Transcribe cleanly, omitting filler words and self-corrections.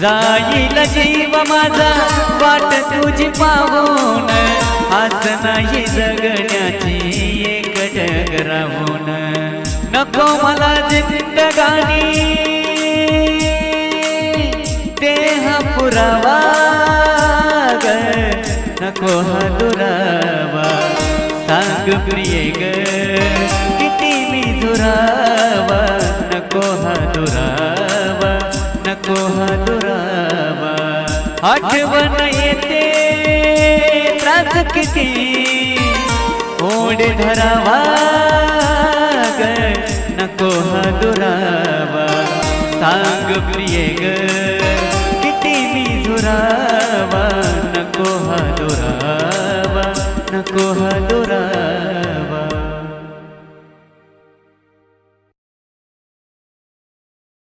जाईल जीव माझा वाट तुझी पाहून, आस नाही जगण्याची एक ढग राहून. नको मला जिंदगानी देह पुरावा ग, नको हा दुरावा. सांग प्रिये ग किती मी झुरावा, नको हा दुरावा, नको हा दुरावा. आठवण येते त्रास किती ओढ धरावा ग, नको हा दुरावा. सांग प्रिये ग किती मी झुरावा, नको हा दुरावा, नको हा दुरावा.